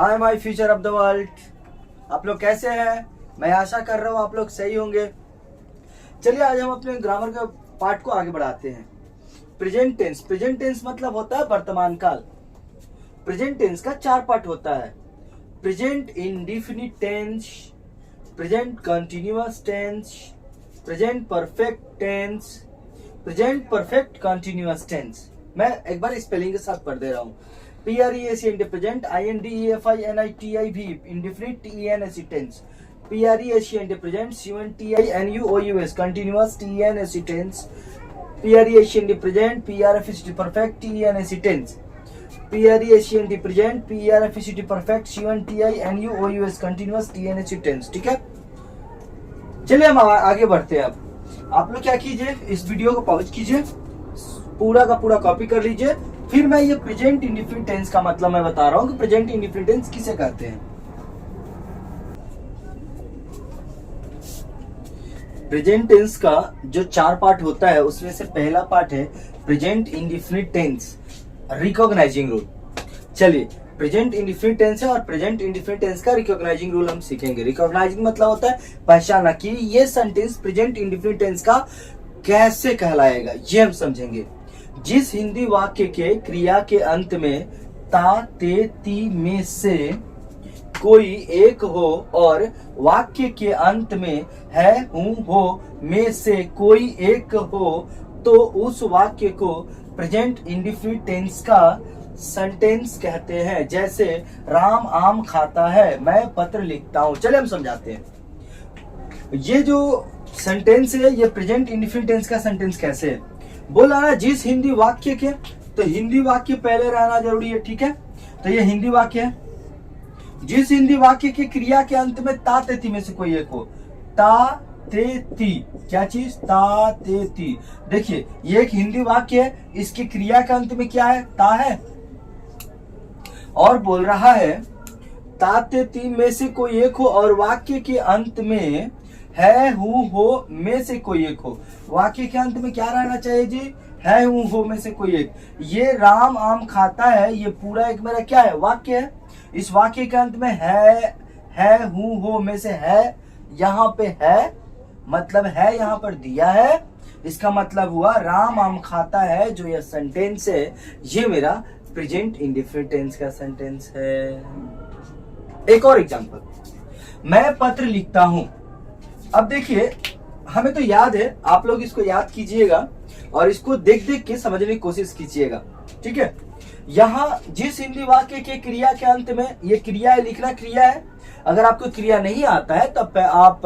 Hi my future of the world. आप लोग कैसे हैं? मैं आशा कर रहा हूँ आप लोग सही होंगे। चलिए आज हम अपने ग्रामर के पार्ट को आगे बढ़ाते हैं। Present tense. प्रेजेंट टेंस मतलब होता है वर्तमान काल। प्रेजेंट टेंस का 4 पार्ट होता है। Present indefinite tense, present continuous tense, present perfect tense, present perfect continuous tense. मैं एक बार स्पेलिंग के साथ पढ़ दे रहा हूँ। PRESENT present, INDEFINITIV indefinite, TENSE tense, PRESENT present, CONTINUOUS continuous, TENSE tense, PRESENT present, PRFECT perfect, TENSE tense, PRESENT present, PRFECT perfect, CONTINUOUS continuous, TENSE tense. ठीक है, चलिए हम आगे बढ़ते हैं। अब आप लोग क्या कीजिए, इस वीडियो को पॉज कीजिए, पूरा का पूरा कॉपी कर लीजिए। फिर मैं ये प्रेजेंट इंडेफिनिट टेंस का मतलब मैं बता रहा हूं कि प्रेजेंट इंडेफिनिट टेंस किसे कहते हैं। प्रेजेंट टेंस का जो 4 पार्ट होता है उसमें से पहला पार्ट है present indefinite tense, recognising rule. चलिए, प्रेजेंट इंडेफिनिट टेंस है और प्रेजेंट इंडेफिनिट टेंस का रिकॉग्नाइजिंग रूल हम सीखेंगे। रिकॉग्नाइजिंग मतलब होता है पहचाना कि ये सेंटेंस प्रेजेंट इंडेफिनिट टेंस का कैसे कहलाएगा, ये हम समझेंगे। जिस हिंदी वाक्य के क्रिया के अंत में ता, ते, ती में से कोई एक हो और वाक्य के अंत में है, हूं, हो में से कोई एक हो तो उस वाक्य को प्रेजेंट इंडेफिनिट टेंस का सेंटेंस कहते हैं। जैसे राम आम खाता है, मैं पत्र लिखता हूं। चलिए हम समझाते हैं। ये जो सेंटेंस है ये प्रेजेंट इंडेफिनिट टेंस का सेंटेंस कैसे है। बोला ना जिस हिंदी वाक्य के, तो हिंदी वाक्य पहले रहना जरूरी है। ठीक है, तो ये हिंदी वाक्य है। जिस हिंदी वाक्य के क्रिया के अंत में ता, ते, ती में से कोई एक हो। ता, ते, ती, क्या चीज? ता, ते, ती। देखिए ये एक हिंदी वाक्य है, इसकी क्रिया के अंत में क्या है? ता है। और बोल रहा है ता, ते, ती में से कोई एक हो और वाक्य के अंत में है, हूं, हो में से कोई एक हो। वाक्य के अंत में क्या रहना चाहिए जी? है, हूं, हो में से कोई एक। ये राम आम खाता है, ये पूरा एक मेरा क्या है? वाक्य है। इस वाक्य के अंत में है, हूं, हो में से है, यहाँ पे है मतलब है यहाँ पर दिया है। इसका मतलब हुआ राम आम खाता है। जो यह सेंटेंस है ये मेरा प्रेजेंट इंडेफिनिट टेंस का सेंटेंस है। एक और एग्जांपल, मैं पत्र लिखता हूं। अब देखिए हमें तो याद है, आप लोग इसको याद कीजिएगा और इसको देख देख के समझने की कोशिश कीजिएगा। ठीक है, यहाँ जिस हिंदी वाक्य के क्रिया के अंत में ये क्रिया है, लिखना क्रिया है। अगर आपको क्रिया नहीं आता है तब आप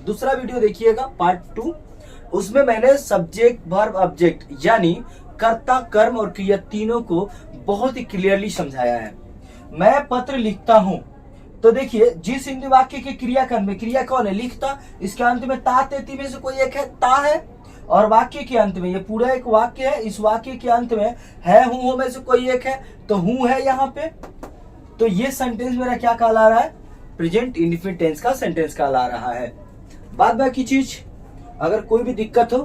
दूसरा वीडियो देखिएगा, पार्ट 2। उसमें मैंने सब्जेक्ट, वर्ब, ऑब्जेक्ट यानी कर्ता, कर्म और क्रिया तीनों को बहुत ही क्लियरली समझाया है। मैं पत्र लिखता हूं, तो देखिए जिस हिंदी वाक्य के क्रिया के अंत में, क्रिया कौन है? लिखता। इसके अंत में ता, ते, ती में से कोई एक है, ता है। और वाक्य के अंत में, ये पूरा एक वाक्य है, इस वाक्य के अंत में है, हूं, हो में से कोई एक है, तो हूं है यहाँ पे। तो ये सेंटेंस मेरा क्या कहला रहा है? प्रेजेंट इंडेफिनिट टेंस का सेंटेंस कहला रहा है। बाद बाकी चीज अगर कोई भी दिक्कत हो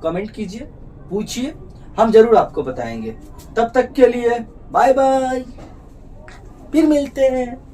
कमेंट कीजिए, पूछिए, हम जरूर आपको बताएंगे। तब तक के लिए बाय बाय, फिर मिलते हैं।